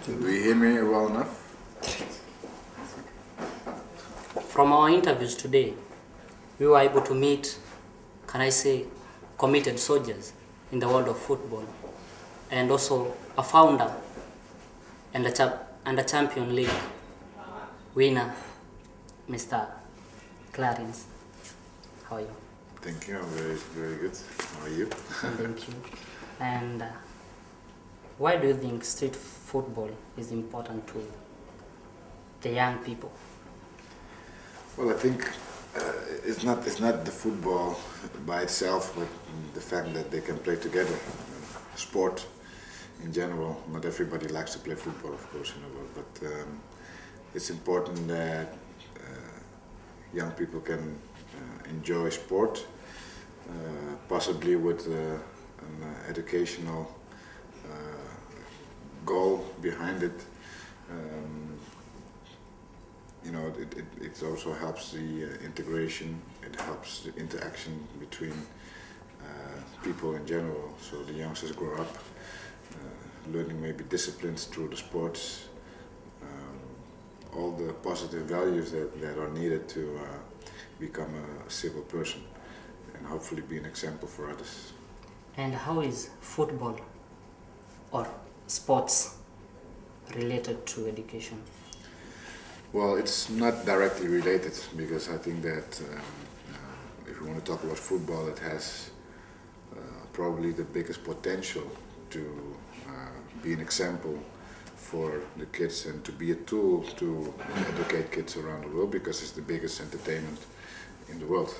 Do you hear me well enough? From our interviews today, we were able to meet, can I say, committed soldiers in the world of football, and also a founder and a champion league winner, Mr. Clarence. How are you? Thank you, I'm very, very good. How are you? Thank you. And why do you think street football is important to the young people? Well, I think it's not the football by itself, but the fact that they can play together. Sport in general, not everybody likes to play football, of course, in the world, but it's important that young people can enjoy sport, possibly with an educational goal behind it. You know, it also helps the integration, it helps the interaction between people in general, so the youngsters grow up learning maybe disciplines through the sports, all the positive values that are needed to become a civil person and hopefully be an example for others. And how is football or sports related to education? Well, it's not directly related, because I think that if we want to talk about football, it has probably the biggest potential to be an example for the kids and to be a tool to educate kids around the world, because it's the biggest entertainment in the world,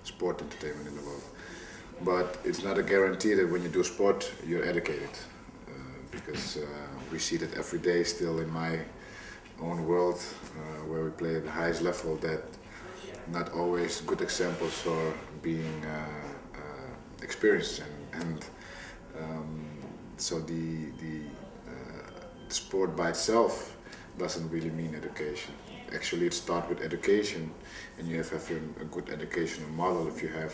sport entertainment in the world. But it's not a guarantee that when you do sport you're educated, because we see that every day still in my own world, where we play at the highest level, that not always good examples are being experienced, and so the sport by itself doesn't really mean education. Actually, it starts with education, and you have a good educational model if you have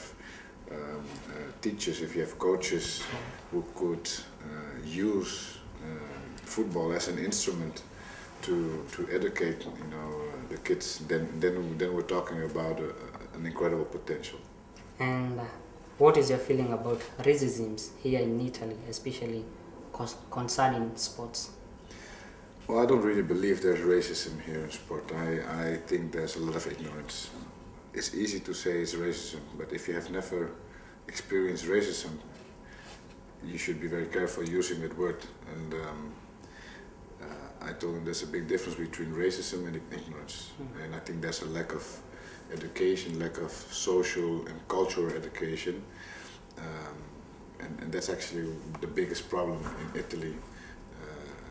teachers, if you have coaches who could use football as an instrument to educate, you know, the kids. Then we're talking about an incredible potential. And what is your feeling about racism here in Italy, especially concerning sports? Well, I don't really believe there's racism here in sport. I think there's a lot of ignorance. It's easy to say it's racism, but if you have never experienced racism, you should be very careful using that word. And I told him there's a big difference between racism and ignorance. And I think there's a lack of education, lack of social and cultural education. And that's actually the biggest problem in Italy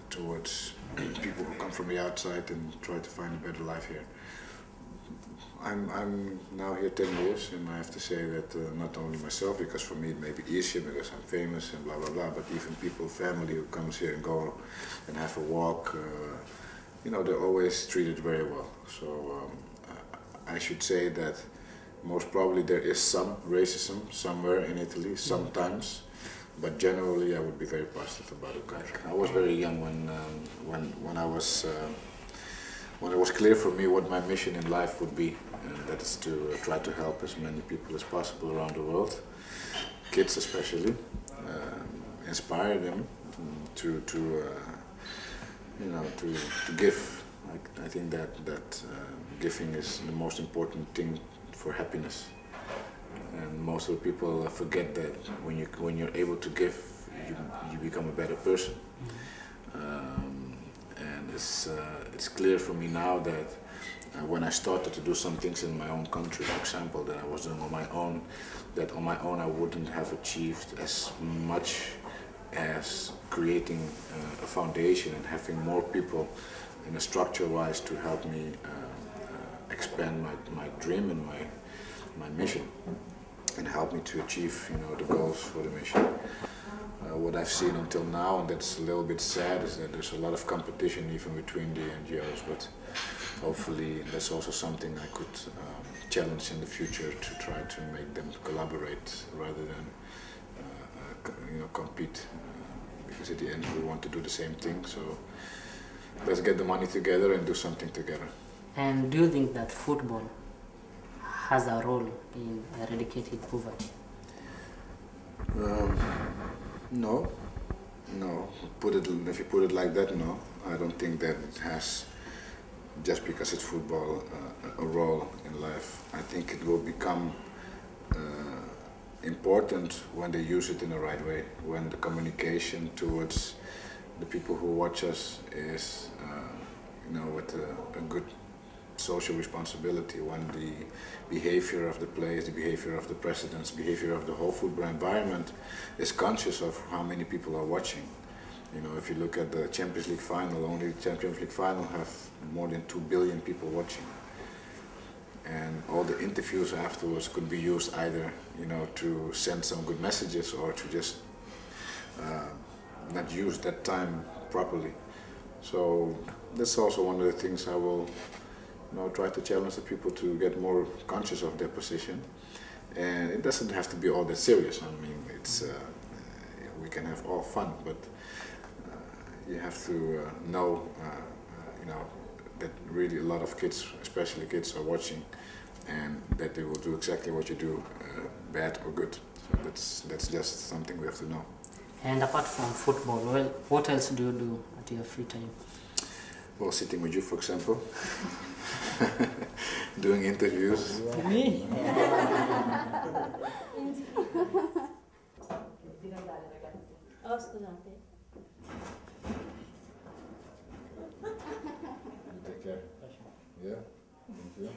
towards people who come from the outside and try to find a better life here. I'm now here 10 years, and I have to say that not only myself, because for me it may be easier because I'm famous and blah blah blah, but even people, family who comes here and go and have a walk, you know, they're always treated very well. So I should say that most probably there is some racism somewhere in Italy, sometimes, but generally I would be very positive about the country. I was very young when it was clear for me what my mission in life would be, and that is to try to help as many people as possible around the world, kids especially, inspire them to you know, to give. I think that giving is the most important thing for happiness, and most of the people forget that when you're able to give, you become a better person. And it's clear for me now that when I started to do some things in my own country, for example, that I was doing on my own, that on my own I wouldn't have achieved as much as creating a foundation and having more people in a structure-wise to help me expand my dream and my mission, and help me to achieve, you know, the goals for the mission. What I've seen until now, and that's a little bit sad, is that there's a lot of competition even between the NGOs, but hopefully that's also something I could challenge in the future, to try to make them collaborate rather than you know, compete. because at the end we want to do the same thing. So let's get the money together and do something together. And do you think that football has a role in eradicating poverty? No. If you put it like that, no. I don't think that it has, just because it's football, a role in life. I think it will become important when they use it in the right way, when the communication towards the people who watch us is, with a good social responsibility, when the behavior of the players, the behavior of the presidents, behavior of the whole football environment is conscious of how many people are watching. If you look at the Champions League final, only the Champions League final have more than 2 billion people watching. And all the interviews afterwards could be used either, to send some good messages or to just not use that time properly. So that's also one of the things I will try to challenge the people to get more conscious of their position. And it doesn't have to be all that serious. I mean, it's we can have all fun, but you have to know, that really a lot of kids, especially kids, are watching, and that they will do exactly what you do, bad or good. So that's just something we have to know. And apart from football, well, what else do you do at your free time? Well, sitting with you, for example, doing interviews. Me? Oh, scusate. Take care. Yeah. Thank you.